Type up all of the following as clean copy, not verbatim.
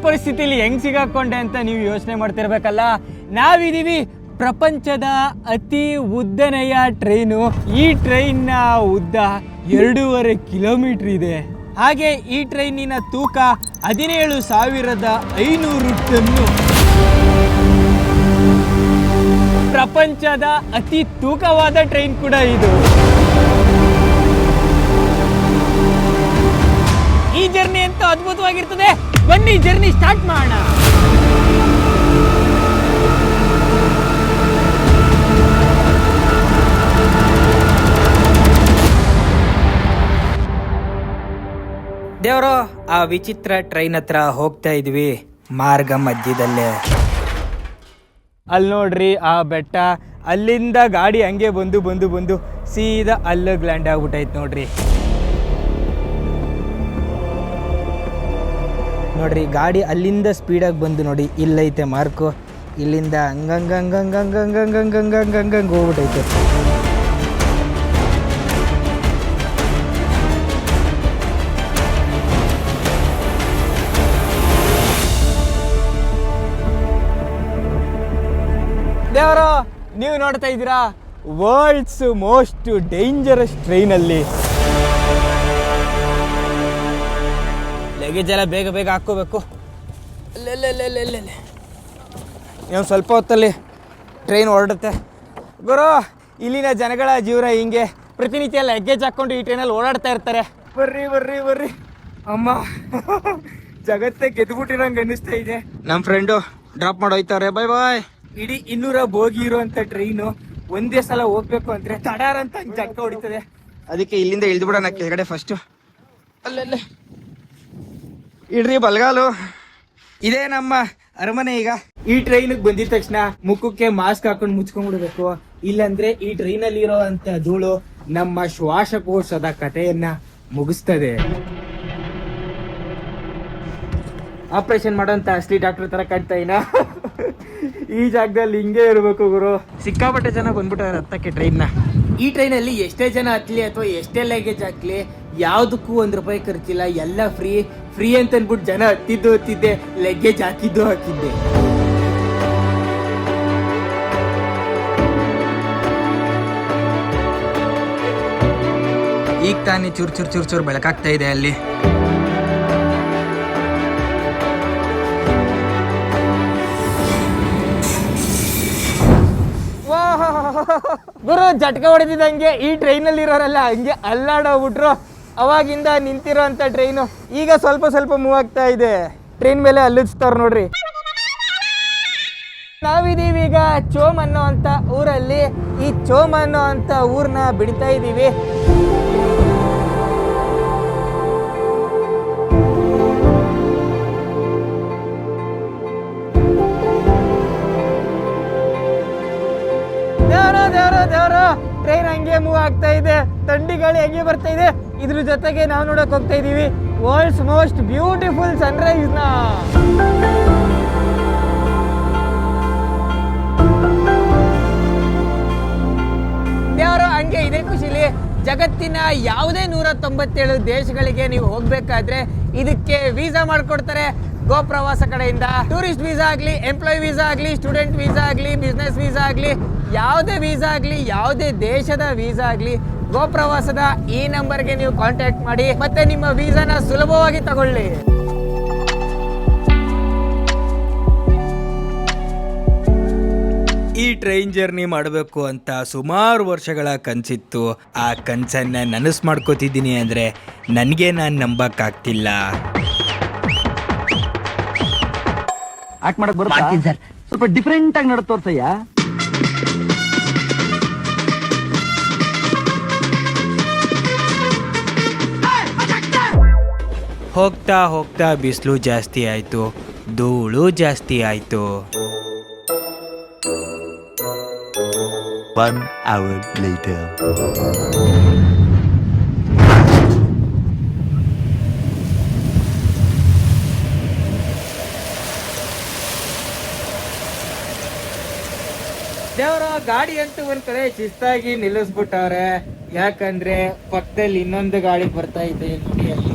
ಪರಿಸ್ಥಿತಿಲಿ ಹೆಂಗ್ ಸಿಗಾಕೊಂಡೆ ಅಂತ ನೀವು ಯೋಚನೆ ಮಾಡ್ತಿರ್ಬೇಕಲ್ಲ. ನಾವಿದೀವಿ ಪ್ರಪಂಚದ ಅತಿ ಉದ್ದನೆಯ ಟ್ರೈನು. ಈ ಟ್ರೈನ್ನ ಉದ್ದ 2.5 ಕಿಲೋಮೀಟರ್ ಇದೆ. ಹಾಗೆ ಈ ಟ್ರೈನಿನ ತೂಕ 17,500 ಟನ್ನು. ಪ್ರಪಂಚದ ಅತಿ ತೂಕವಾದ ಟ್ರೈನ್ ಕೂಡ ಇದು. ಈ ಜರ್ನಿ ಅಂತ ಅದ್ಭುತವಾಗಿರ್ತದೆ. ಬನ್ನಿ ಜರ್ನಿ ಸ್ಟಾರ್ಟ್ ಮಾಡೋಣ. ದೇವರು, ಆ ವಿಚಿತ್ರ ಟ್ರೈನ್ ಹತ್ರ ಹೋಗ್ತಾ ಇದ್ವಿ. ಮಾರ್ಗ ಮಧ್ಯದಲ್ಲೇ ಅಲ್ಲಿ ನೋಡ್ರಿ ಆ ಬೆಟ್ಟ. ಅಲ್ಲಿಂದ ಗಾಡಿ ಹಂಗೆ ಬಂದು ಸೀದಾ ಅಲ್ಲಿಗೆ ಲ್ಯಾಂಡ್ ಆಗ್ಬಿಟ್ಟೈತೆ ನೋಡ್ರಿ. ನೋಡ್ರಿ ಗಾಡಿ ಅಲ್ಲಿಂದ ಸ್ಪೀಡಾಗಿ ಬಂದು ನೋಡಿ, ಇಲ್ಲೈತೆ ಮಾರ್ಕು. ಇಲ್ಲಿಂದ ಹಂಗಂಗಂಗಂಗಂಗಂಗಂಗಂಗಂಗಂಗಂಗಂಗಂಗ ಹೋಗ್ಬಿಟ್ಟೈತೆ. ದೇವರು, ನೀವು ನೋಡ್ತಾ ಇದ್ದೀರಾ ವರ್ಲ್ಡ್ಸ್ ಮೋಸ್ಟ್ ಡೇಂಜರಸ್ ಟ್ರೈನಲ್ಲಿ. ಲಗೇಜ್ ಎಲ್ಲ ಬೇಗ ಬೇಗ ಹಾಕ್ಕೋಬೇಕು. ನೀವು ಸ್ವಲ್ಪ ಹೊತ್ತಲ್ಲಿ ಟ್ರೈನ್ ಹೊರಡುತ್ತೆ. ಗುರು, ಇಲ್ಲಿನ ಜನಗಳ ಜೀವನ ಹಿಂಗೆ. ಪ್ರತಿನಿತ್ಯ ಲಗೇಜ್ ಹಾಕ್ಕೊಂಡು ಈ ಟ್ರೈನಲ್ಲಿ ಓಡಾಡ್ತಾ ಇರ್ತಾರೆ. ಬರ್ರಿ ಅಮ್ಮ, ಜಗತ್ತೇ ಗೆದ್ಬಿಟ್ಟಿರಂಗೆ ಅನ್ನಿಸ್ತಾ ಇದೆ. ನಮ್ಮ ಫ್ರೆಂಡು ಡ್ರಾಪ್ ಮಾಡೋಯ್ತಾರೆ. ಬಾಯ್. ಇಡೀ 200 ಬೋಗಿ ಇರುವಂತ ಟ್ರೈನು ಒಂದೇ ಸಲ ಹೋಗ್ಬೇಕು ಅಂದ್ರೆ ತಡಾರ ಅಂತ ಜಗ್ಗ ಹೊಡಿತದೆ. ಅದಕ್ಕೆ ಇಲ್ಲಿಂದ ಇಳಿದು ಬಿಡೋಣ ಕೆಳಗಡೆ ಫಸ್ಟ್. ಅಲ್ಲೇ ಇಡ್ರಿ ಬಲ್ಗಾಲು. ಇದೇ ನಮ್ಮ ಅರಮನೆ. ಈಗ ಈ ಟ್ರೈನ್ಗೆ ಬಂದಿದ ತಕ್ಷಣ ಮುಖಕ್ಕೆ ಮಾಸ್ಕ್ ಹಾಕೊಂಡು ಮುಚ್ಕೊಂಡ್ಬಿಡ್ಬೇಕು. ಇಲ್ಲಾಂದ್ರೆ ಈ ಟ್ರೈನಲ್ಲಿ ಇರೋಂತ ಧೂಳು ನಮ್ಮ ಶ್ವಾಸಕೋಶದ ಕಥೆಯನ್ನ ಮುಗಿಸ್ತದೆ. ಆಪರೇಷನ್ ಮಾಡೋಂತ ಅಸ್ಲಿ ಡಾಕ್ಟರ್ ತರ ಕಾಣ್ತಾ ಇನ್ನ. ಈ ಜಾಗದಲ್ಲಿ ಹಿಂಗೆ ಇರಬೇಕು ಗುರು. ಸಿಕ್ಕಾಪಟ್ಟೆ ಜನ ಬಂದ್ಬಿಟ್ಟಾರೆ ಹತ್ತಕ್ಕೆ ಟ್ರೈನ್ನ. ಈ ಟ್ರೈನಲ್ಲಿ ಎಷ್ಟೇ ಜನ ಹತ್ಲಿ ಅಥವಾ ಎಷ್ಟೇ ಲಗೇಜ್ ಹಾಕ್ಲಿ ಯಾವುದಕ್ಕೂ ₹1 ಖರ್ಚಿಲ್ಲ. ಎಲ್ಲ ಫ್ರೀ ಅಂತ ಅಂದ್ಬಿಟ್ಟು ಜನ ಹತ್ತಿದ್ದೆ, ಲಗೇಜ್ ಹಾಕಿದ್ದೆ. ಈಗ ತಾನೇ ಚೂರು ಬೆಳಕಾಗ್ತಾ ಇದೆ ಅಲ್ಲಿ. ಗುರು, ಜಟ್ಕ ಹೊಡೆದಿದ್ದಂಗೆ ಈ ಟ್ರೈನಲ್ಲಿ ಇರೋರೆಲ್ಲ ಹಂಗೆ ಅಲ್ಲಾಡೋಗ್ಬಿಟ್ರು. ಅವಾಗಿಂದ ನಿಂತಿರೋ ಅಂತ ಟ್ರೈನು ಈಗ ಸ್ವಲ್ಪ ಮೂವ್ ಆಗ್ತಾ ಇದೆ. ಟ್ರೈನ್ ಮೇಲೆ ಅಲ್ಲಿಸ್ತಾರ ನೋಡ್ರಿ. ನಾವಿದೀವಿ ಈಗ ಚೋಮ್ ಅನ್ನೋ ಅಂತ ಊರಲ್ಲಿ. ಈ ಚೋಮ್ ಅನ್ನೋ ಅಂತ ಊರ್ನ ಬಿಡ್ತಾ ಇದೀವಿ. ದೇವರ ಟ್ರೈನ್ ಹಂಗೆ ಮೂವ್ ಆಗ್ತಾ ಇದೆ. ಥಂಡಿ ಗಾಳಿ ಹಂಗೆ ಬರ್ತಾ ಇದೆ. ಇದ್ರ ಜೊತೆಗೆ ನಾವು ನೋಡಕ್ ಹೋಗ್ತಾ ಇದೀವಿ ವರ್ಲ್ಡ್ಸ್ ಮೋಸ್ಟ್ ಬ್ಯೂಟಿಫುಲ್ ಸನ್ರೈಸ್ ನ. ದೇವರು, ಹಂಗೆ ಇದೇ ಖುಷಿಲಿ ಜಗತ್ತಿನ ಯಾವುದೇ 197 ದೇಶಗಳಿಗೆ ನೀವು ಹೋಗ್ಬೇಕಾದ್ರೆ ಇದಕ್ಕೆ ವೀಸಾ ಮಾಡ್ಕೊಡ್ತಾರೆ ಗೋ ಪ್ರವಾಸ ಕಡೆಯಿಂದ. ಟೂರಿಸ್ಟ್ ವೀಸಾ ಆಗಲಿ, ಎಂಪ್ಲಾಯ್ ವೀಸಾ ಆಗಲಿ, ಸ್ಟೂಡೆಂಟ್ ವೀಸಾ ಆಗಲಿ, ಬಿಸ್ನೆಸ್ ವೀಸಾ ಆಗಲಿ, ಯಾವುದೇ ವೀಸಾ ಆಗಲಿ, ಯಾವುದೇ ದೇಶದ ವೀಸಾ ಆಗಲಿ, ಗೋ ಪ್ರವಾಸದ ಈ ನಂಬರ್ಗೆ ನೀವು ಕಾಂಟ್ಯಾಕ್ಟ್ ಮಾಡಿ ಮತ್ತೆ ನಿಮ್ಮ ವೀಸಾನ ಸುಲಭವಾಗಿ ತಗೊಳ್ಳಿ. ಈ ಟ್ರೈನ್ ಜರ್ನಿ ಮಾಡಬೇಕು ಅಂತ ಸುಮಾರು ವರ್ಷಗಳ ಕನಸಿತ್ತು. ಆ ಕನಸನ್ನ ನನಸು ಮಾಡ್ಕೋತಿದ್ದೀನಿ ಅಂದರೆ ನನಗೆ ನಾನು ನಂಬಕ್ಕಾಗ್ತಿಲ್ಲ. ಆಕ್ಟ್ ಮಾಡಕ್ ಬರುತ್ತೆ ಸರ್. ಸ್ವಲ್ಪ ಡಿಫ್ರೆಂಟ್ ಆಗಿ ನಡ್ ತೋರ್ಸಯ್ಯ. ಹೋಗ್ತಾ ಹೋಗ್ತಾ ಬಿಸಿಲು ಜಾಸ್ತಿ ಆಯ್ತು, ಧೂಳು ಜಾಸ್ತಿ ಆಯ್ತು. 1 hour later. ದೇವರ ಗಾಡಿ ಅಂತೂ ಒಂದ್ ಕಡೆ ಶಿಸ್ತಾಗಿ ನಿಲ್ಲಿಸ್ಬಿಟ್ಟವ್ರೆ. ಯಾಕಂದ್ರೆ ಪಕ್ಕದಲ್ಲಿ ಇನ್ನೊಂದು ಗಾಡಿ ಬರ್ತಾ ಇದೆ ನೋಡಿ ಅಲ್ಲಿ.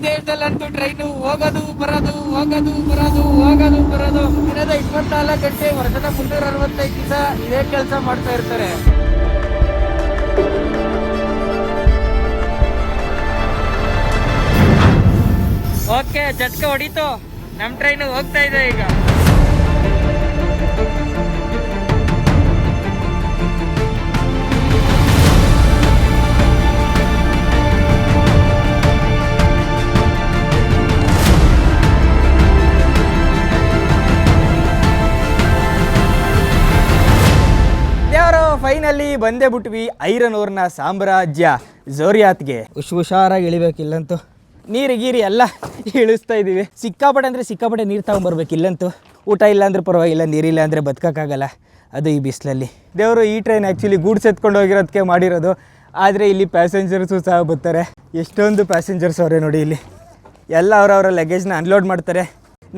ದೇಶದಲ್ಲಂತೂ ಟ್ರೈನು ಹೋಗೋದು ಬರೋದು ಹೋಗೋದು ಬರೋದು ಹೋಗೋದು ಬರೋದು ದಿನದ 24 ಗಂಟೆ ವರ್ಷದ 365 ದಿವಸ ಇದೇ ಕೆಲಸ ಮಾಡ್ತಾ ಇರ್ತಾರೆ. ಓಕೆ, ಜಟ್ಕ ಹೊಡಿತು, ನಮ್ ಟ್ರೈನ್ ಹೋಗ್ತಾ ಇದೆ ಈಗ. ಫೈನಲಿ ಬಂದೇ ಬಿಟ್ವಿ ಐರನ್ ಓರ್ನ ಸಾಮ್ರಾಜ್ಯ ಝೋರಿಯಾತ್ಗೆ. ಹುಷಾರಾಗಿ ಇಳಿಬೇಕಿಲ್ಲಂತೂ. ನೀರು ಗೀರಿ ಎಲ್ಲ ಇಳಿಸ್ತಾ ಇದ್ದೀವಿ. ಸಿಕ್ಕಾಪಟ್ಟೆ ಅಂದರೆ ಸಿಕ್ಕಾಪಟ್ಟೆ ನೀರು ತಗೊಂಬರ್ಬೇಕು. ಇಲ್ಲಂತೂ ಊಟ ಇಲ್ಲ ಅಂದ್ರೆ ಪರವಾಗಿಲ್ಲ, ನೀರಿಲ್ಲ ಅಂದರೆ ಬದುಕೋಕ್ಕಾಗಲ್ಲ, ಅದು ಈ ಬಿಸಿಲಲ್ಲಿ. ದೇವರು ಈ ಟ್ರೈನ್ ಆ್ಯಕ್ಚುಲಿ ಗೂಡ್ಸ್ ಎತ್ಕೊಂಡು ಹೋಗಿರೋದಕ್ಕೆ ಮಾಡಿರೋದು. ಆದರೆ ಇಲ್ಲಿ ಪ್ಯಾಸೆಂಜರ್ಸು ಸಹ ಬರ್ತಾರೆ. ಎಷ್ಟೊಂದು ಪ್ಯಾಸೆಂಜರ್ಸ್ ಅವರೇ ನೋಡಿ. ಇಲ್ಲಿ ಎಲ್ಲ ಅವರವರ ಲಗೇಜ್ನ ಅನ್ಲೋಡ್ ಮಾಡ್ತಾರೆ.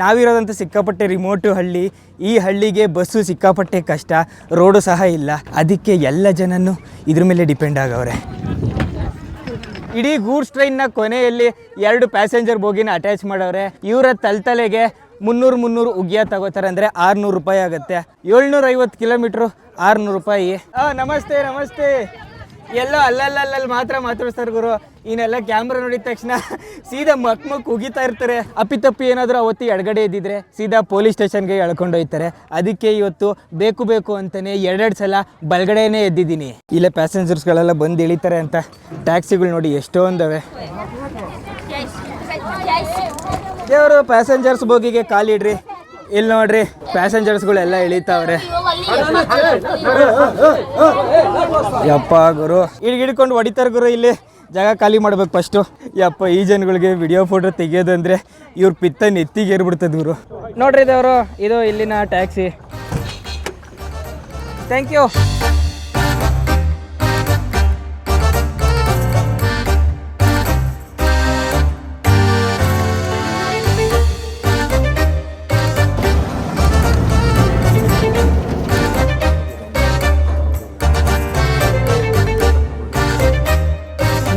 ನಾವಿರೋದಂತೂ ಸಿಕ್ಕಾಪಟ್ಟೆ ರಿಮೋಟು ಹಳ್ಳಿ. ಈ ಹಳ್ಳಿಗೆ ಬಸ್ಸು ಸಿಕ್ಕಾಪಟ್ಟೆ ಕಷ್ಟ, ರೋಡು ಸಹ ಇಲ್ಲ. ಅದಕ್ಕೆ ಎಲ್ಲ ಜನನು ಇದ್ರ ಮೇಲೆ ಡಿಪೆಂಡ್ ಆಗವ್ರೆ. ಇಡೀ ಗೂಡ್ಸ್ ಟ್ರೈನ್ನ ಕೊನೆಯಲ್ಲಿ 2 ಪ್ಯಾಸೆಂಜರ್ ಬೋಗಿನ ಅಟ್ಯಾಚ್ ಮಾಡವ್ರೆ. ಇವರ ತಲೆಗೆ 300 ಉಗಿಯ ತಗೋತಾರೆ, ಅಂದರೆ 600 ರೂಪಾಯಿ ಆಗುತ್ತೆ. 750 ಕಿಲೋಮೀಟ್ರು 600 ರೂಪಾಯಿ. ನಮಸ್ತೆ ನಮಸ್ತೆ. ಎಲ್ಲೋ ಅಲ್ಲಲ್ಲಿ ಮಾತ್ರ ಮಾತಾಡ್ತಾರೆ ಗುರು. ಇನ್ನೆಲ್ಲ ಕ್ಯಾಮ್ರಾ ನೋಡಿದ ತಕ್ಷಣ ಸೀದಾ ಮಕ್ ಉಗಿತಾ ಇರ್ತಾರೆ. ಅಪ್ಪಿತಪ್ಪಿ ಏನಾದರೂ ಅವತ್ತು ಎಡಗಡೆ ಇದ್ದಿದ್ರೆ ಸೀದಾ ಪೊಲೀಸ್ ಸ್ಟೇಷನ್ಗೆ ಎಳ್ಕೊಂಡು ಹೋಗ್ತಾರೆ. ಅದಕ್ಕೆ ಇವತ್ತು ಬೇಕು ಅಂತಲೇ 2 ಸಲ ಬಲಗಡೆನೇ ಎದ್ದಿದ್ದೀನಿ. ಇಲ್ಲೇ ಪ್ಯಾಸೆಂಜರ್ಸ್ಗಳೆಲ್ಲ ಬಂದು ಇಳಿತಾರೆ ಅಂತ ಟ್ಯಾಕ್ಸಿಗಳು ನೋಡಿ ಎಷ್ಟೊಂದವೆ. ದೇವರು ಪ್ಯಾಸೆಂಜರ್ಸ್ ಬೋಗಿಗೆ ಕಾಲಿಡ್ರಿ. ಇಲ್ಲಿ ನೋಡ್ರಿ, ಪ್ಯಾಸೆಂಜರ್ಸ್ಗಳೆಲ್ಲ ಇಳಿತಾವ್ರೆ. ಯಪ್ಪ ಗುರು, ಹಿಡ್ಕೊಂಡು ಹೊಡಿತಾರೆ ಗುರು. ಇಲ್ಲಿ ಜಾಗ ಖಾಲಿ ಮಾಡ್ಬೇಕು ಫಸ್ಟು. ಯಪ್ಪ, ಈ ಜನಗಳಿಗೆ ವಿಡಿಯೋ ಫೋಟೋ ತೆಗಿಯೋದಂದ್ರೆ ಇವ್ರ ಪಿತ್ತ ನೆತ್ತಿಗೆ ಏರ್ಬಿಡ್ತದೆ ಗುರು. ನೋಡ್ರಿ ದೇವರು, ಇದು ಇಲ್ಲಿನ ಟ್ಯಾಕ್ಸಿ. Thank you.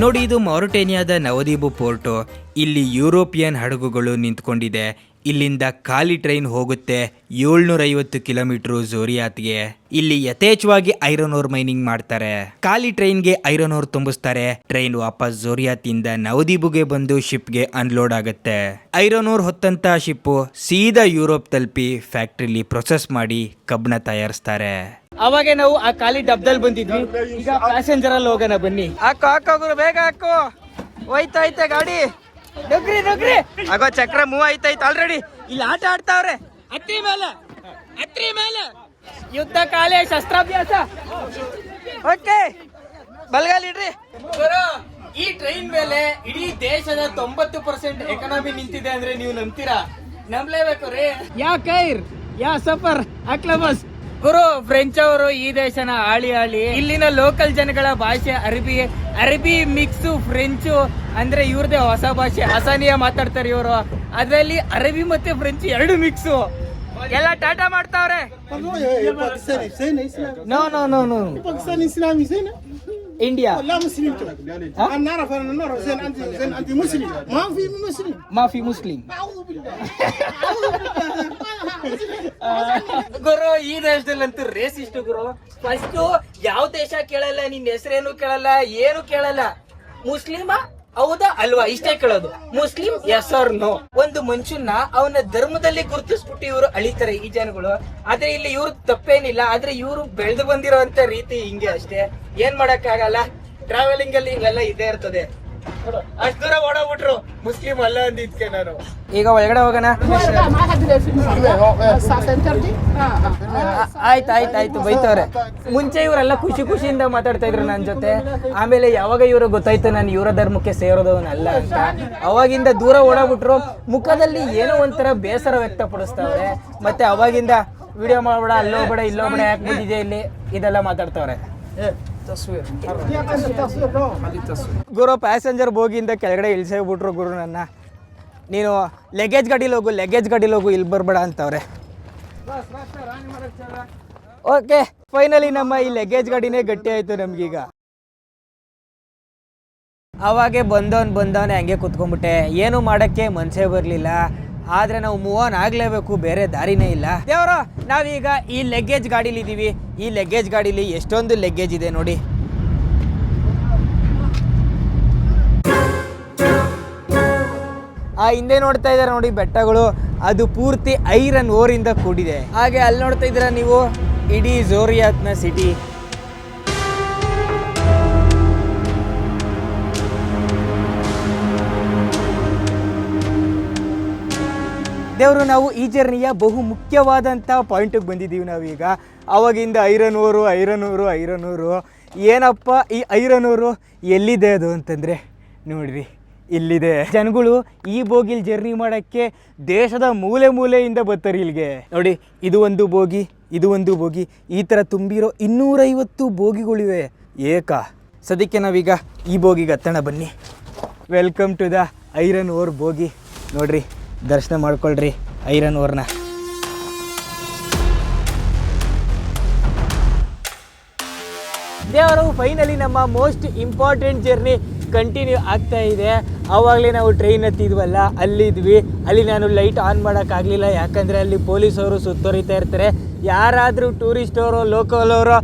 ನೋಡಿ, ಇದು ಮೌರಿಟೇನಿಯಾದ ನವದೀಪು ಪೋರ್ಟು. ಇಲ್ಲಿ ಯುರೋಪಿಯನ್ ಹಡಗುಗಳು ನಿಂತ್ಕೊಂಡಿದೆ. ಇಲ್ಲಿಂದ ಖಾಲಿ ಟ್ರೈನ್ ಹೋಗುತ್ತೆ 750 ಕಿಲೋಮೀಟರ್ ಝೋರಿಯಾತ್ಗೆ. ಇಲ್ಲಿ ಯಥೇಚ್ಛವಾಗಿ ಐರನ್ ಓರ್ ಮೈನಿಂಗ್ ಮಾಡ್ತಾರೆ. ಖಾಲಿ ಟ್ರೈನ್ಗೆ ಐರನ್ ಓರ್ ತುಂಬಿಸ್ತಾರೆ. ಟ್ರೈನ್ ವಾಪಸ್ ಝೋರಿಯಾತಿಂದ ನವದೀಪುಗೆ ಬಂದು ಶಿಪ್ಗೆ ಅನ್ಲೋಡ್ ಆಗುತ್ತೆ. ಐರನ್ ಓರ್ ಹೊತ್ತಂತ ಶಿಪ್ಪು ಸೀದಾ ಯುರೋಪ್ ತಲುಪಿ ಫ್ಯಾಕ್ಟ್ರಿಲಿ ಪ್ರೊಸೆಸ್ ಮಾಡಿ ಕಬ್ಬಣ ತಯಾರಿಸ್ತಾರೆ. ಅವಾಗ ನಾವು ಆ ಖಾಲಿ ಡಬ್ದಲ್ಲಿ ಬಂದಿದ್ವಿ. ಈಗ ಪ್ಯಾಸೆಂಜರ್ ಅಲ್ಲಿ ಹೋಗೋಣ ಬನ್ನಿ. ಹಾಕೋ ಗುರು, ಬೇಗ ಹಾಕೋ. ಹೋಯ್ತೈತೆ ಗಾಡಿ. ನುಗ್ರಿ. ಆಗೋ ಚಕ್ರ ಮೂವ್ ಆಯ್ತಾಯ್ತು ಆಲ್ರೆಡಿ. ಇಲ್ಲಿ ಆಟ ಆಡ್ತಾವ್ರೆ. ಹತ್ರಿ ಮೇಲೆ ಯುದ್ಧ ಕಾಲೇ ಶಸ್ತ್ರಾಭ್ಯಾಸ. ಓಕೆ, ಬಲ್ಗಾಲಿಡ್ರಿ. ಈ ಟ್ರೈನ್ ಮೇಲೆ ಇಡೀ ದೇಶದ 90% ಎಕಾನಮಿ ನಿಂತಿದೆ ಅಂದ್ರೆ ನೀವು ನಂಬ್ತೀರಾ? ನಂಬಲೇಬೇಕು ರೀ. ಯಾ ಸಫರ್ ಅಕ್ಲ ಬಸ್ ಗುರು. ಫ್ರೆಂಚ್ ಅವರು ಈ ದೇಶನ ಆಳಿ ಇಲ್ಲಿನ ಲೋಕಲ್ ಜನಗಳ ಭಾಷೆ ಅರಬಿ ಮಿಕ್ಸು ಫ್ರೆಂಚು. ಅಂದ್ರೆ ಇವ್ರದೇ ಹೊಸ ಭಾಷೆ ಹಸಾನಿಯಾ ಮಾತಾಡ್ತಾರೆ ಇವರು. ಅದ್ರಲ್ಲಿ ಅರಬಿ ಮತ್ತೆ ಫ್ರೆಂಚ್ 2 ಮಿಕ್ಸು. ಎಲ್ಲ ಟಾಟಾ ಮಾಡ್ತಾವ್ರೆ. ನೋ इंडिया माफी मुस्लिम ಗುರು. ಈ ದೇಶದಲ್ಲಂತೂ ರೇಸಿಸ್ಟ್ ಗುರು. ಫಸ್ಟ್ ಯಾವ ದೇಶ ಕೇಳಲ್ಲ, ನಿನ್ ಹೆಸರೇನು ಕೇಳಲ್ಲ, ಏನು ಕೇಳಲ್ಲ. ಮುಸ್ಲಿಮ ಹೌದಾ ಅಲ್ವಾ ಇಷ್ಟೇ ಕೇಳೋದು. ಮುಸ್ಲಿಂ ಎಸ್ ಆರ್ ನೋ. ಒಂದು ಮನುಷ್ಯನ ಅವನ ಧರ್ಮದಲ್ಲಿ ಗುರುತಿಸ್ಬಿಟ್ಟು ಇವರು ಅಳಿತಾರೆ ಈ ಜನಗಳು. ಆದ್ರೆ ಇಲ್ಲಿ ಇವ್ರು ತಪ್ಪೇನಿಲ್ಲ. ಆದ್ರೆ ಇವರು ಬೆಳೆದು ಬಂದಿರೋಂತ ರೀತಿ ಹಿಂಗೆ ಅಷ್ಟೇ. ಏನ್ ಮಾಡಕ್ ಆಗಲ್ಲ. ಟ್ರಾವೆಲಿಂಗ್ ಅಲ್ಲಿ ಹಿಂಗೆಲ್ಲ ಇದೇ ಇರ್ತದೆ. ಅಷ್ಟು ದೂರ ಓಡೋಗ್ಬಿಟ್ರು ಮುಸ್ಲಿಂ ಅಲ್ಲ ಅಂದಿದ್ಕೆ ನಾನು. ಈಗ ಒಳಗಡೆ ಹೋಗೋಣ. ಆಯ್ತು ಬೈತವ್ರೆ. ಮುಂಚೆ ಇವರೆಲ್ಲ ಖುಷಿಯಿಂದ ಮಾತಾಡ್ತಾ ಇದ್ರು ನನ್ನ ಜೊತೆ. ಆಮೇಲೆ ಯಾವಾಗ ಇವ್ರು ಗೊತ್ತಾಯ್ತು ನಾನು ಇವರ ಧರ್ಮಕ್ಕೆ ಸೇರೋದವನಲ್ಲ ಅಂತ, ಅವಾಗಿಂದ ದೂರ ಓಡೋಗ್ಬಿಟ್ರು. ಮುಖದಲ್ಲಿ ಏನೋ ಒಂಥರ ಬೇಸರ ವ್ಯಕ್ತಪಡಿಸ್ತಾವ್ರೆ. ಮತ್ತೆ ಅವಾಗಿಂದ ವಿಡಿಯೋ ಮಾಡ್ಬೇಡ, ಅಲ್ಲೋಗ್ಬೇಡ ಇಲ್ಲೋಗ್ಬೇಡ, ಯಾಕೆ ಬಂದಿದೆ ಇಲ್ಲಿ, ಇದೆಲ್ಲ ಮಾತಾಡ್ತಾವ್ರೆ. ಗುರು, ಪ್ಯಾಸೆಂಜರ್ ಬೋಗಿಯಿಂದ ಕೆಳಗಡೆ ಇಳಿಸೇಬಿಟ್ರು ಗುರು ನನ್ನ. ನೀನು ಲಗೇಜ್ ಗಾಡೀಲಿ ಹೋಗು ಇಲ್ಲಿ ಬರಬೇಡ ಅಂತವ್ರೆ. ಓಕೆ, ಫೈನಲಿ ನಮ್ಮ ಈ ಲಗೇಜ್ ಗಾಡಿನೇ ಗಟ್ಟಿ ಆಯ್ತು ನಮ್ಗೀಗ. ಅವಾಗೆ ಬಂದವನೇ ಹಂಗೆ ಕುತ್ಕೊಂಡ್ಬಿಟ್ಟೆ, ಏನು ಮಾಡೋಕ್ಕೆ ಮನಸ್ಸೇ ಬರಲಿಲ್ಲ. ಆದರೆ ನಾವು ಮೂವ್ ಆನ್ ಆಗಲೇಬೇಕು, ಬೇರೆ ದಾರಿನೇ ಇಲ್ಲ. ದೇವರು, ನಾವೀಗ ಈ ಲಗೇಜ್ ಗಾಡೀಲಿ ಇದ್ದೀವಿ. ಈ ಲಗೇಜ್ ಗಾಡೀಲಿ ಎಷ್ಟೊಂದು ಲಗೇಜ್ ಇದೆ ನೋಡಿ. ಆ ಹಿಂದೆ ನೋಡ್ತಾ ಇದ್ದಾರೆ ನೋಡಿ ಬೆಟ್ಟಗಳು, ಅದು ಪೂರ್ತಿ ಐರನ್ ಓರಿಂದ ಕೂಡಿದೆ. ಹಾಗೆ ಅಲ್ಲಿ ನೋಡ್ತಾ ಇದ್ದೀರಾ ನೀವು, ಇಡೀ ಝೋರಿಯಾತ್ನ ಸಿಟಿ. ದೇವರು, ನಾವು ಈ ಜರ್ನಿಯ ಬಹು ಮುಖ್ಯವಾದಂಥ ಪಾಯಿಂಟಿಗೆ ಬಂದಿದ್ದೀವಿ ನಾವೀಗ. ಆವಾಗಿಂದ ಐರನ್ ಓರು ಏನಪ್ಪ ಈ ಐರನ್ ಓರು ಎಲ್ಲಿದೆ ಅದು ಅಂತಂದರೆ ನೋಡ್ರಿ, ಇಲ್ಲಿದೆ. ಜನಗಳು ಈ ಬೋಗಿಲ್ ಜರ್ನಿ ಮಾಡೋಕ್ಕೆ ದೇಶದ ಮೂಲೆ ಮೂಲೆಯಿಂದ ಬರ್ತಾರೆ ಇಲ್ಲಿಗೆ. ನೋಡಿ, ಇದು ಒಂದು ಬೋಗಿ, ಈ ಥರ ತುಂಬಿರೋ 250 ಬೋಗಿಗಳಿವೆ ಸದ್ಯಕ್ಕೆ ನಾವೀಗ ಈ ಬೋಗಿಗೆ ಹತ್ತೋಣ ಬನ್ನಿ. Welcome to the iron ore bogie. ನೋಡ್ರಿ, ದರ್ಶನ ಮಾಡ್ಕೊಳ್ರಿ ಐರನ್ ಓರ್ನ. ದೇವರು, ಫೈನಲಿ ನಮ್ಮ ಮೋಸ್ಟ್ ಇಂಪಾರ್ಟೆಂಟ್ ಜರ್ನಿ ಕಂಟಿನ್ಯೂ ಆಗ್ತಾ ಇದೆ. ಆವಾಗಲೇ ನಾವು ಟ್ರೈನ್ ಹತ್ತಿದ್ವಲ್ಲ, ಅಲ್ಲಿದ್ವಿ. ಅಲ್ಲಿ ನಾನು ಲೈಟ್ ಆನ್ ಮಾಡೋಕ್ಕಾಗಲಿಲ್ಲ, ಯಾಕಂದರೆ ಅಲ್ಲಿ ಪೊಲೀಸವರು ಸುತ್ತುವರಿತಾ ಇರ್ತಾರೆ. ಯಾರಾದರೂ ಟೂರಿಸ್ಟ್ ಅವರು, ಲೋಕಲ್ ಅವರು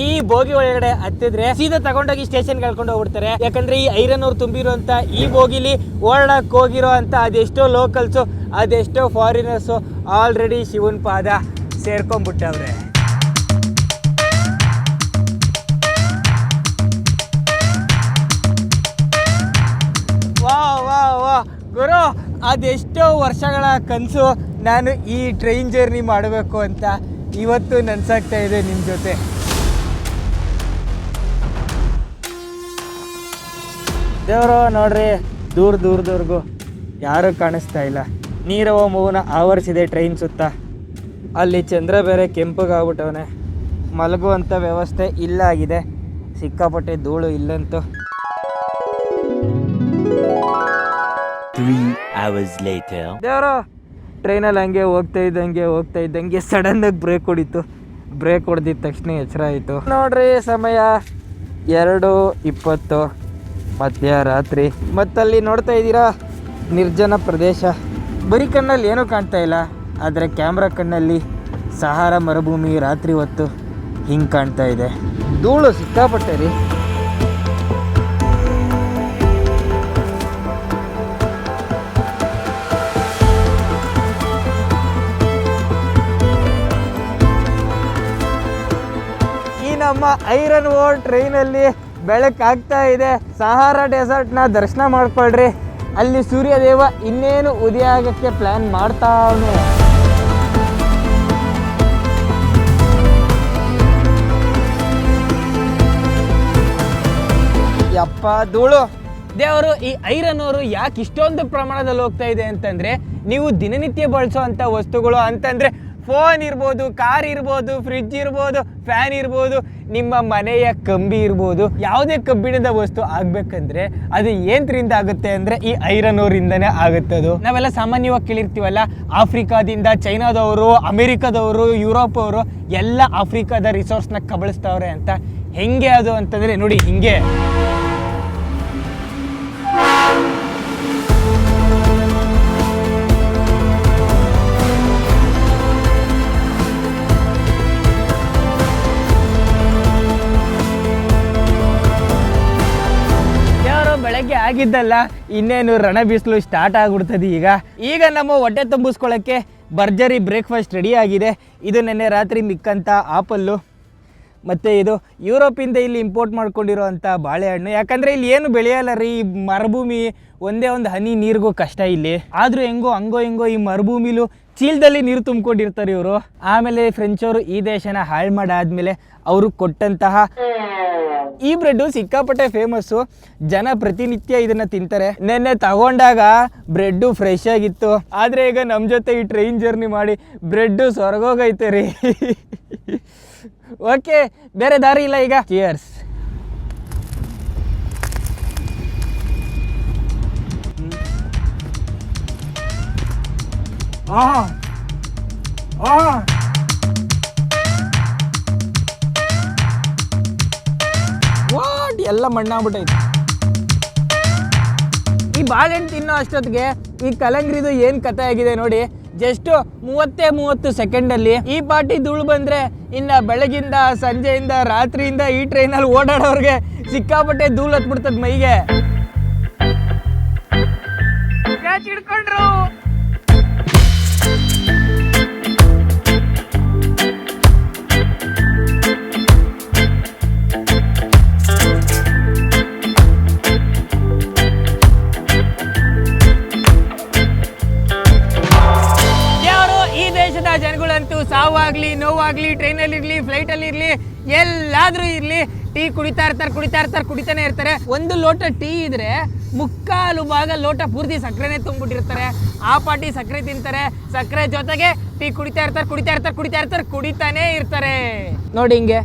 ಈ ಬೋಗಿ ಒಳಗಡೆ ಹತ್ತಿದ್ರೆ ಸೀದಾ ತಗೊಂಡೋಗಿ ಸ್ಟೇಷನ್ಗೆ ಕಳ್ಕೊಂಡು ಹೋಗ್ಬಿಡ್ತಾರೆ. ಯಾಕಂದರೆ ಈ ಐರನ್ ಓರ್ ತುಂಬಿರೋಂಥ ಈ ಬೋಗಿಲಿ ಓಡಾಡಕ್ಕೆ ಹೋಗಿರೋ ಅಂಥ ಅದೆಷ್ಟೋ ಲೋಕಲ್ಸು, ಅದೆಷ್ಟೋ ಫಾರಿನರ್ಸು ಆಲ್ರೆಡಿ ಶಿವನ ಪಾದ ಸೇರ್ಕೊಂಡ್ಬಿಟ್ಟವ್ರೆ. ವಾ ಗುರು, ಅದೆಷ್ಟೋ ವರ್ಷಗಳ ಕನಸು ನಾನು ಈ ಟ್ರೈನ್ ಜರ್ನಿ ಮಾಡಬೇಕು ಅಂತ ಇವತ್ತು ನನಸಾಗ್ತಾ ಇದೆ ನಿಮ್ಮ ಜೊತೆ. ದೇವರು ನೋಡ್ರಿ, ದೂರದವರೆಗೂ ಯಾರೂ ಕಾಣಿಸ್ತಾ ಇಲ್ಲ. ನೀರವ ಮೌನ ಆವರಿಸಿದೆ ಟ್ರೈನ್ ಸುತ್ತ. ಅಲ್ಲಿ ಚಂದ್ರ ಬೇರೆ ಕೆಂಪಗಾಗ್ಬಿಟ್ಟವನೆ. ಮಲಗುವಂಥ ವ್ಯವಸ್ಥೆ ಇಲ್ಲ ಆಗಿದೆ, ಸಿಕ್ಕಾಪಟ್ಟೆ ಧೂಳು ಇಲ್ಲಂತೂ. 3 hours later. ದೇವರು, ಟ್ರೈನಲ್ಲಿ ಹಂಗೆ ಹೋಗ್ತಾ ಇದ್ದಂಗೆ ಸಡನ್ನಾಗಿ ಬ್ರೇಕ್ ಹೊಡಿತು. ಬ್ರೇಕ್ ಹೊಡೆದಿದ್ದ ತಕ್ಷಣ ಎಚ್ಚರ ಆಯಿತು. ನೋಡ್ರಿ, ಸಮಯ 2:20 ಮಧ್ಯರಾತ್ರಿ. ಮತ್ತಲ್ಲಿ ನೋಡ್ತಾ ಇದ್ದೀರಾ, ನಿರ್ಜನ ಪ್ರದೇಶ. ಬರೀ ಕಣ್ಣಲ್ಲಿ ಏನೂ ಕಾಣ್ತಾ ಇಲ್ಲ, ಆದರೆ ಕ್ಯಾಮ್ರಾ ಕಣ್ಣಲ್ಲಿ ಸಹಾರಾ ಮರುಭೂಮಿ ರಾತ್ರಿ ಹೊತ್ತು ಹಿಂಗೆ ಕಾಣ್ತಾ ಇದೆ. ಧೂಳು ಸಿಕ್ಕಾಪಟ್ಟೆ ರೀ. ನಮ್ಮ ಐರನ್ ಓರ್ ಟ್ರೈನಲ್ಲಿ ಬೆಳಕಾಗ್ತಾ ಇದೆ. ಸಹಾರಾ ಡೆಸರ್ಟ್ನ ದರ್ಶನ ಮಾಡ್ಕೊಳ್ರಿ. ಅಲ್ಲಿ ಸೂರ್ಯದೇವ ಇನ್ನೇನು ಉದಯ ಆಗಕ್ಕೆ ಪ್ಲ್ಯಾನ್ ಮಾಡ್ತಾವನು. ಯಪ್ಪ ಧೂಳು. ದೇವರು, ಈ ಐರನ್ ಓರು ಯಾಕೆ ಇಷ್ಟೊಂದು ಪ್ರಮಾಣದಲ್ಲಿ ಹೋಗ್ತಾ ಇದೆ ಅಂತಂದರೆ, ನೀವು ದಿನನಿತ್ಯ ಬಳಸೋ ಅಂಥ ವಸ್ತುಗಳು ಅಂತಂದರೆ ಫೋನ್ ಇರ್ಬೋದು, ಕಾರ್ ಇರ್ಬೋದು, ಫ್ರಿಡ್ಜ್ ಇರ್ಬೋದು, ಫ್ಯಾನ್ ಇರ್ಬೋದು, ನಿಮ್ಮ ಮನೆಯ ಕಂಬಿ ಇರ್ಬೋದು, ಯಾವುದೇ ಕಬ್ಬಿಣದ ವಸ್ತು ಆಗಬೇಕಂದ್ರೆ ಅದು ಏನ್ರಿಂದ ಆಗುತ್ತೆ ಅಂದರೆ ಈ ಐರನ್ ಓರಿಂದನೇ ಆಗುತ್ತದು. ನಾವೆಲ್ಲ ಸಾಮಾನ್ಯವಾಗಿ ಕೇಳಿರ್ತೀವಲ್ಲ, ಆಫ್ರಿಕಾದಿಂದ ಚೈನಾದವರು, ಅಮೆರಿಕದವರು, ಯುರೋಪ್ ಅವರು ಎಲ್ಲ ಆಫ್ರಿಕಾದ ರಿಸೋರ್ಸ್ನ ಕಬಳಿಸ್ತವ್ರೆ ಅಂತ. ಹೆಂಗೆ ಅದು ಅಂತಂದರೆ ನೋಡಿ, ಹಿಂಗೆ ಬೆಳಗ್ಗೆ ಆಗಿದ್ದಲ್ಲ, ಇನ್ನೇನು ರಣ ಬಿಸಿಲು ಸ್ಟಾರ್ಟ್ ಆಗಿಬಿಡ್ತದೆ. ಈಗ ನಮ್ಮ ಹೊಟ್ಟೆ ತುಂಬಿಸ್ಕೊಳ್ಳೋಕ್ಕೆ ಭರ್ಜರಿ ಬ್ರೇಕ್ಫಾಸ್ಟ್ ರೆಡಿ ಆಗಿದೆ. ಇದು ನೆನ್ನೆ ರಾತ್ರಿ ಮಿಕ್ಕಂಥ ಆಪಲ್ಲು, ಮತ್ತು ಇದು ಯುರೋಪಿಂದ ಇಲ್ಲಿ ಇಂಪೋರ್ಟ್ ಮಾಡ್ಕೊಂಡಿರೋ ಅಂಥ ಬಾಳೆಹಣ್ಣು. ಯಾಕಂದರೆ ಇಲ್ಲಿ ಏನು ಬೆಳೆಯಲ್ಲ ರೀ, ಈ ಮರುಭೂಮಿ, ಒಂದೇ ಒಂದು ಹನಿ ನೀರಿಗೂ ಕಷ್ಟ ಇಲ್ಲಿ. ಆದರೂ ಹಂಗೋ ಈ ಮರುಭೂಮಿಲೂ ಚೀಲದಲ್ಲಿ ನೀರು ತುಂಬಿಕೊಂಡಿರ್ತಾರೆ ಇವರು. ಆಮೇಲೆ ಫ್ರೆಂಚ್ ಅವರು ಈ ದೇಶನ ಹಾಳು ಮಾಡಾದ್ಮೇಲೆ ಅವರು ಕೊಟ್ಟಂತಹ ಈ ಬ್ರೆಡ್ಡು ಸಿಕ್ಕಾಪಟ್ಟೆ ಫೇಮಸ್ಸು. ಜನ ಪ್ರತಿನಿತ್ಯ ಇದನ್ನು ತಿಂತಾರೆ. ನೆನ್ನೆ ತಗೊಂಡಾಗ ಬ್ರೆಡ್ಡು ಫ್ರೆಶ್ ಆಗಿತ್ತು, ಆದರೆ ಈಗ ನಮ್ಮ ಜೊತೆ ಈ ಟ್ರೈನ್ ಜರ್ನಿ ಮಾಡಿ ಬ್ರೆಡ್ಡು ಸೊರಗೋಗೈತೆ ರೀ. ಓಕೆ, ಬೇರೆ ದಾರಿ ಇಲ್ಲ ಈಗ. ಚಿಯರ್ಸ್. ವಾಟ್, ಎಲ್ಲ ಮಣ್ಣಾಗ್ಬಿಟ್ಟೈತೆ. ಈ ಬಾಳೆಹಣ್ಣು ತಿನ್ನೋ ಅಷ್ಟೊತ್ತಿಗೆ ಈ ಕಲಂಗ್ರಿದು ಏನು ಕಥೆ ಆಗಿದೆ ನೋಡಿ. ಜಸ್ಟ್ 30 ಸೆಕೆಂಡಲ್ಲಿ ಈ ಪಾರ್ಟಿ ಧೂಳು ಬಂದರೆ ಇನ್ನು ಬೆಳಗಿಂದ ಸಂಜೆಯಿಂದ ರಾತ್ರಿಯಿಂದ ಈ ಟ್ರೈನಲ್ಲಿ ಓಡಾಡೋರಿಗೆ ಸಿಕ್ಕಾಪಟ್ಟೆ ಧೂಳು ಹತ್ಬಿಡ್ತದೆ ಮೈಗೆ. ಹಿಡ್ಕೊಂಡ್ರು ಜನಗಳಂತೂ ಸಾವಾಗ್ಲಿ ನೋವಾಗ್ಲಿ ಟ್ರೈನಲ್ಲಿ ಇರ್ಲಿ ಫ್ಲೈಟಲ್ಲಿ ಇರ್ಲಿ ಎಲ್ಲಾದ್ರೂ ಇರ್ಲಿ ಟೀ ಕುಡಿತಾನೆ ಇರ್ತಾರೆ. ಒಂದು ಲೋಟ ಟೀ ಇದ್ರೆ 3/4 ಭಾಗ ಲೋಟ ಪೂರ್ತಿ ಸಕ್ಕರೆನೆ ತುಂಬಿಟ್ಟಿರ್ತಾರೆ. ಆ ಪಾಟಿ ಸಕ್ಕರೆ ತಿಂತಾರೆ, ಸಕ್ಕರೆ ಜೊತೆಗೆ ಟೀ ಕುಡಿತಾನೆ ಇರ್ತಾರೆ. ನೋಡಿ ಹಿಂಗೆ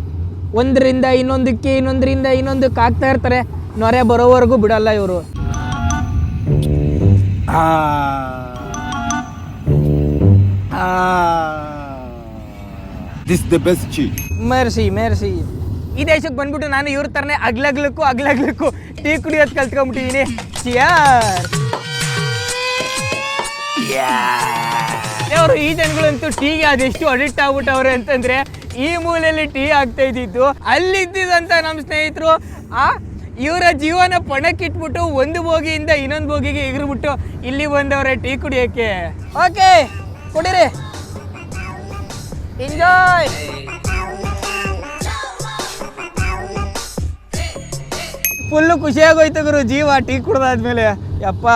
ಒಂದರಿಂದ ಇನ್ನೊಂದಕ್ಕೆ ಹಾಕ್ತಾ ಇರ್ತಾರೆ. ನೊರೆ ಬರೋವರೆಗೂ ಬಿಡಲ್ಲ ಇವರು. This is the best tea. Mercy ಈ ದೇಶಕ್ಕೆ ಬಂದ್ಬಿಟ್ಟು ನಾನು ಇವ್ರ ಥರನೇ ಅಗ್ಲಗ್ಲಕ್ಕೂ ಟೀ ಕುಡಿಯೋದು ಕಲ್ತ್ಕೊಂಡ್ಬಿಟ್ಟಿದ್ದೀನಿ. ಅವರು ಈ ಜನಗಳಂತೂ ಟೀಗೆ ಅದೆಷ್ಟು ಅಡಿಕ್ಟ್ ಆಗ್ಬಿಟ್ಟವ್ರೆ ಅಂತಂದ್ರೆ ಈ ಮೂಲೆಯಲ್ಲಿ ಟೀ ಆಗ್ತಾ ಇದ್ದಿದ್ದು ಅಲ್ಲಿದ್ದಂತ ನಮ್ಮ ಸ್ನೇಹಿತರು ಇವರ ಜೀವನ ಪಣಕ್ಕಿಟ್ಬಿಟ್ಟು ಒಂದು ಬೋಗಿಯಿಂದ ಇನ್ನೊಂದು ಬೋಗಿಗೆ ಎಗರ್ಬಿಟ್ಟು ಇಲ್ಲಿ ಬಂದವ್ರೆ ಟೀ ಕುಡಿಯೋಕ್ಕೆ. ಓಕೆ ಕುಡೀರಿ, ಎಂಜಾಯ್. ಫುಲ್ಲು ಖುಷಿಯಾಗೋಯ್ತು ಗುರು ಜೀವ ಟೀ ಕುಡ್ದಾದ್ಮೇಲೆ. ಯಪ್ಪ,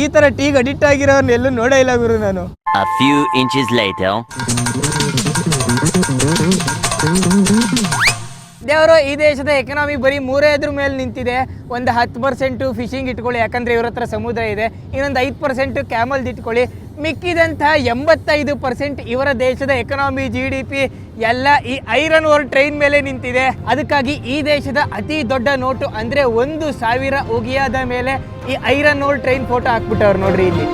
ಈ ಥರ ಟೀಗೆ ಅಡಿಕ್ಟ್ ಆಗಿರೋರ್ನ ಎಲ್ಲೂ ನೋಡೇ ಇಲ್ಲ ಗುರು ನಾನು. A few inches later. ದೇವರು ಈ ದೇಶದ ಎಕನಾಮಿ ಬರೀ 3 ಮೇಲೆ ನಿಂತಿದೆ. ಒಂದು 10% ಫಿಶಿಂಗ್ ಇಟ್ಕೊಳ್ಳಿ, ಯಾಕಂದರೆ ಇವ್ರ ಹತ್ರ ಸಮುದ್ರ ಇದೆ. ಇನ್ನೊಂದು 5% ಕ್ಯಾಮಲ್ದು ಇಟ್ಕೊಳ್ಳಿ. ಮಿಕ್ಕಿದಂಥ 85% ಇವರ ದೇಶದ ಎಕನಾಮಿ GDP ಎಲ್ಲ ಈ ಐರನ್ ಓರ್ ಟ್ರೈನ್ ಮೇಲೆ ನಿಂತಿದೆ. ಅದಕ್ಕಾಗಿ ಈ ದೇಶದ ಅತಿ ದೊಡ್ಡ ನೋಟು ಅಂದರೆ 1,000 ಉಗಿಯಾದ ಮೇಲೆ ಈ ಐರನ್ ಓರ್ ಟ್ರೈನ್ ಫೋಟೋ ಹಾಕ್ಬಿಟ್ಟವ್ರು ನೋಡ್ರಿ ಇಲ್ಲಿ.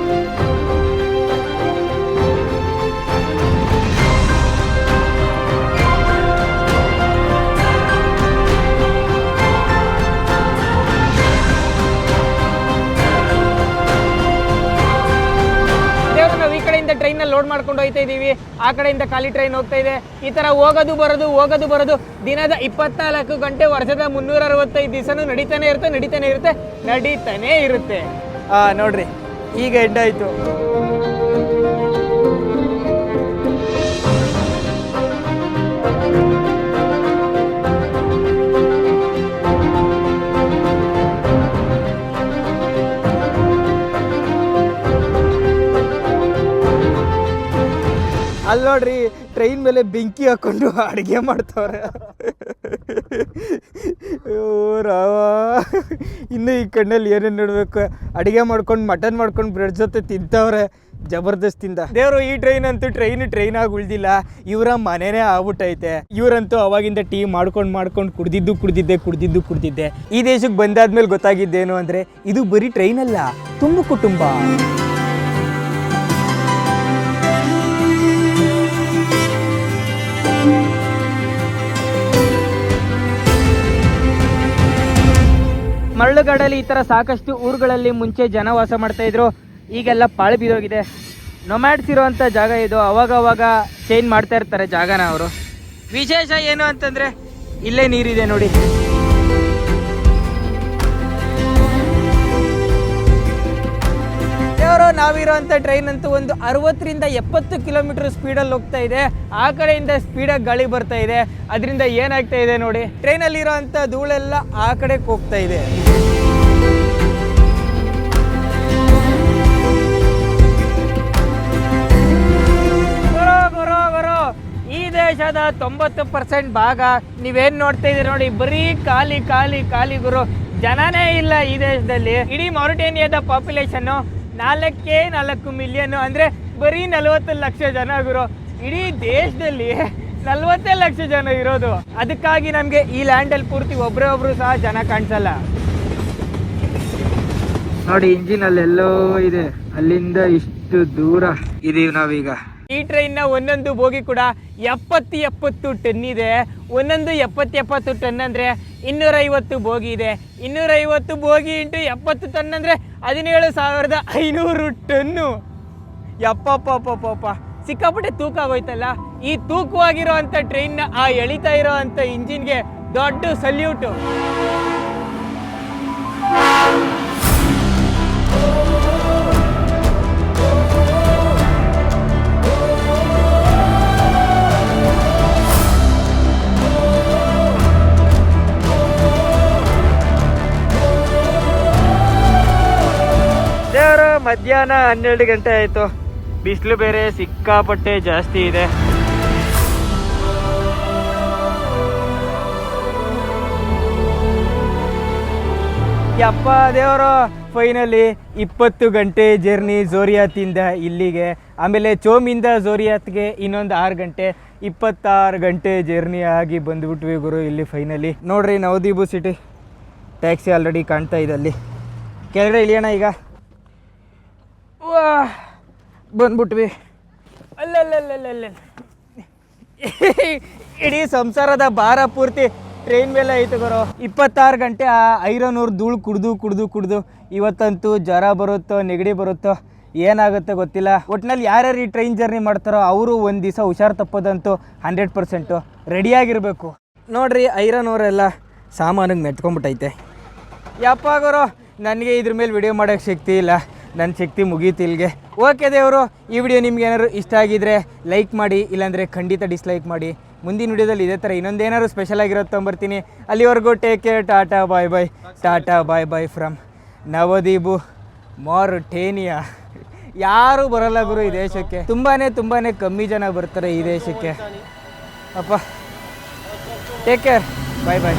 ಟ್ರೈನಲ್ಲಿ ಲೋಡ್ ಮಾಡ್ಕೊಂಡು ಹೋಗ್ತಾ ಇದೀವಿ. ಆ ಕಡೆಯಿಂದ ಖಾಲಿ ಟ್ರೈನ್ ಹೋಗ್ತಾ ಇದೆ. ಈ ತರ ಹೋಗೋದು ಬರೋದು ದಿನದ 24 ಗಂಟೆ ವರ್ಷದ 365 ದಿವಸನೂ ನಡೀತಾನೆ ಇರುತ್ತೆ. ನೋಡ್ರಿ ಈಗ ಎಂಡ್ ಆಯ್ತು. ಅಲ್ಲಿ ನೋಡ್ರಿ ಟ್ರೈನ್ ಮೇಲೆ ಬೆಂಕಿ ಹಾಕೊಂಡು ಅಡುಗೆ ಮಾಡ್ತವ್ರೆ. ರಾವ, ಇನ್ನು ಈ ಕಣ್ಣಲ್ಲಿ ಏನೇನು ನೋಡ್ಬೇಕು. ಅಡುಗೆ ಮಾಡ್ಕೊಂಡು ಮಟನ್ ಮಾಡ್ಕೊಂಡು ಬ್ರೆಡ್ ಜೊತೆ ತಿಂತವ್ರೆ ಜಬರ್ದಸ್ತಿಂದ. ದೇವರು ಈ ಟ್ರೈನ್ ಅಂತೂ ಟ್ರೈನ್ ಆಗಿ ಉಳ್ದಿಲ್ಲ, ಇವರ ಮನೆನೇ ಆಗ್ಬಿಟ್ಟೈತೆ. ಇವರಂತೂ ಅವಾಗಿಂದ ಟೀ ಮಾಡ್ಕೊಂಡು ಕುಡ್ದಿದ್ದೆ. ಈ ದೇಶಕ್ಕೆ ಬಂದಾದ್ಮೇಲೆ ಗೊತ್ತಾಗಿದ್ದೇನು ಅಂದರೆ ಇದು ಬರೀ ಟ್ರೈನ್ ಅಲ್ಲ, ತುಂಬ ಕುಟುಂಬ. ಮರಳುಗಾಡಲ್ಲಿ ಈ ಥರ ಸಾಕಷ್ಟು ಊರುಗಳಲ್ಲಿ ಮುಂಚೆ ಜನ ವಾಸ ಮಾಡ್ತಾ ಇದ್ರು. ಈಗೆಲ್ಲ ಪಾಳು ಬಿದ್ದೋಗಿದೆ. ನೊಮ್ಯಾಡ್ಸ್ ಇರೋವಂಥ ಜಾಗ ಇದು. ಅವಾಗ ಚೇಂಜ್ ಮಾಡ್ತಾ ಇರ್ತಾರೆ ಜಾಗನ ಅವರು. ವಿಶೇಷ ಏನು ಅಂತಂದರೆ ಇಲ್ಲೇ ನೀರಿದೆ ನೋಡಿ. ನಾವಿರೋಂಥ ಟ್ರೈನ್ ಅಂತೂ ಒಂದು 60ರಿಂದ 70 ಕಿಲೋಮೀಟರ್ ಸ್ಪೀಡಲ್ಲಿ ಹೋಗ್ತಾ ಇದೆ. ಆ ಕಡೆಯಿಂದ ಸ್ಪೀಡಾಗಿ ಗಾಳಿ ಬರ್ತಾ ಇದೆ. ಅದರಿಂದ ಏನಾಗ್ತಾ ಇದೆ ನೋಡಿ, ಟ್ರೈನಲ್ಲಿರೋ ಅಂಥ ಧೂಳೆಲ್ಲ ಆ ಕಡೆಗೆ ಹೋಗ್ತಾ ಇದೆ. ಬರೋ ಈ ದೇಶದ 90% ಭಾಗ ನೀವೇನ್ ನೋಡ್ತಾ ಇದ್ದೀರಿ ನೋಡಿ, ಬರೀ ಖಾಲಿ ಗುರು. ಜನನೇ ಇಲ್ಲ ಈ ದೇಶದಲ್ಲಿ. ಇಡೀ ಮಾರಿಟೇನಿಯಾದ ಪಾಪ್ಯುಲೇಷನ್ 4 ಮಿಲಿಯನ್, ಅಂದರೆ ಬರೀ 40 ಲಕ್ಷ ಜನ ಗುರು. ಇಡೀ ದೇಶದಲ್ಲಿ 40 ಲಕ್ಷ ಜನ ಇರೋದು. ಅದಕ್ಕಾಗಿ ನಮಗೆ ಈ ಲ್ಯಾಂಡಲ್ಲಿ ಪೂರ್ತಿ ಒಬ್ರು ಸಹ ಜನ ಕಾಣಿಸಲ್ಲ ನೋಡಿ. ಇಂಜಿನಲ್ಲೆಲ್ಲೋ ಇದೆ, ಅಲ್ಲಿಂದ ಇಷ್ಟು ದೂರ ಇದೀವಿ ನಾವೀಗ. ಈ ಟ್ರೈನ್ನ ಒಂದೊಂದು ಬೋಗಿ ಕೂಡ 70 ಟನ್ ಇದೆ. ಒಂದೊಂದು 70 ಟನ್ ಅಂದರೆ 250 ಬೋಗಿ ಇದೆ. 250 ಬೋಗಿ ಇಂಟು 70 ಟನ್ ಅಂದರೆ 17,500 ಟನ್ನು. ಯಪ್ಪಪ್ಪಪ್ಪಪ್ಪ, ಸಿಕ್ಕಾಪಟ್ಟೆ ತೂಕ ಆಗೋಯ್ತಲ್ಲ. ಈ ತೂಕವಾಗಿರೋ ಅಂಥ ಟ್ರೈನ್ನ ಆ ಎಳಿತಾ ಇರೋ ಅಂಥ ಇಂಜಿನ್ಗೆ ದೊಡ್ಡ ಸಲ್ಯೂಟು. ದೇವರು ಮಧ್ಯಾಹ್ನ 12 ಗಂಟೆ ಆಯಿತು. ಬಿಸಿಲು ಬೇರೆ ಸಿಕ್ಕಾಪಟ್ಟೆ ಜಾಸ್ತಿ ಇದೆ. ಯಪ್ಪ ದೇವರು, ಫೈನಲಿ 20 ಗಂಟೆ ಜರ್ನಿ ಝೋರಿಯಾತಿಂದ ಇಲ್ಲಿಗೆ. ಆಮೇಲೆ ಚೋಮಿಂದ ಝೋರಿಯಾತ್ಗೆ ಇನ್ನೊಂದು 6 ಗಂಟೆ, 26 ಗಂಟೆ ಜರ್ನಿ ಆಗಿ ಬಂದ್ಬಿಟ್ವಿ ಗುರು ಇಲ್ಲಿ ಫೈನಲಿ. ನೋಡ್ರಿ ನವದೀಪು ಸಿಟಿ ಟ್ಯಾಕ್ಸಿ ಆಲ್ರೆಡಿ ಕಾಣ್ತಾ ಇದೆ ಅಲ್ಲಿ. ಕೆಳಗಡೆ ಇಳಿಯೋಣ ಈಗ. ವಾ, ಬಂದ್ಬಿಟ್ವಿ. ಅಲ್ಲಲ್ಲಲ್ಲಲ್ಲ, ಇಡೀ ಸಂಸಾರದ ಭಾರ ಪೂರ್ತಿ ಟ್ರೈನ್ ಮೇಲೆ ಐತೆ ಗುರು. 26 ಗಂಟೆ ಆ ಐರನ್ ಊರು ಧೂಳು ಕುಡ್ದು ಇವತ್ತಂತೂ ಜ್ವರ ಬರುತ್ತೋ ನೆಗಡಿ ಬರುತ್ತೋ ಏನಾಗುತ್ತೆ ಗೊತ್ತಿಲ್ಲ. ಒಟ್ಟಿನಲ್ಲಿ ಯಾರ್ಯಾರು ಈ ಟ್ರೈನ್ ಜರ್ನಿ ಮಾಡ್ತಾರೋ ಅವರು ಒಂದು ದಿವಸ ಹುಷಾರು ತಪ್ಪೋದಂತೂ 100% ರೆಡಿಯಾಗಿರಬೇಕು. ನೋಡ್ರಿ ಐರನ್ ಊರೆಲ್ಲ ಸಾಮಾನಿಗೆ ಮೆತ್ಕೊಂಡ್ಬಿಟ್ಟೈತೆ. ಯಪ್ಪ ಗುರು, ನನಗೆ ಇದ್ರ ಮೇಲೆ ವಿಡಿಯೋ ಮಾಡೋಕ್ಕೆ ಶಕ್ತಿ ಇಲ್ಲ, ನನ್ನ ಶಕ್ತಿ ಮುಗೀತು ಇಲ್ಲಿಗೆ. ಓಕೆ ದೇವರು, ಈ ವಿಡಿಯೋ ನಿಮ್ಗೆ ಏನಾದ್ರು ಇಷ್ಟ ಆಗಿದ್ರೆ ಲೈಕ್ ಮಾಡಿ, ಇಲ್ಲಾಂದರೆ ಖಂಡಿತ ಡಿಸ್ಲೈಕ್ ಮಾಡಿ. ಮುಂದಿನ ವಿಡಿಯೋದಲ್ಲಿ ಇದೇ ಥರ ಇನ್ನೊಂದೇನಾದ್ರು ಸ್ಪೆಷಲ್ ಆಗಿರೋದು ತೊಗೊಂಬರ್ತೀನಿ. ಅಲ್ಲಿವರೆಗೂ take care, tata bye bye. Tata bye bye from Navdeep ಮಾರುಟೇನಿಯಾ. ಯಾರೂ ಬರೋಲ್ಲ ಗುರು ಈ ದೇಶಕ್ಕೆ. ತುಂಬಾ ಕಮ್ಮಿ ಜನ ಬರ್ತಾರೆ ಈ ದೇಶಕ್ಕೆ. ಅಪ್ಪ ಟೇಕ್ ಕೇರ್, ಬಾಯ್ ಬಾಯ್.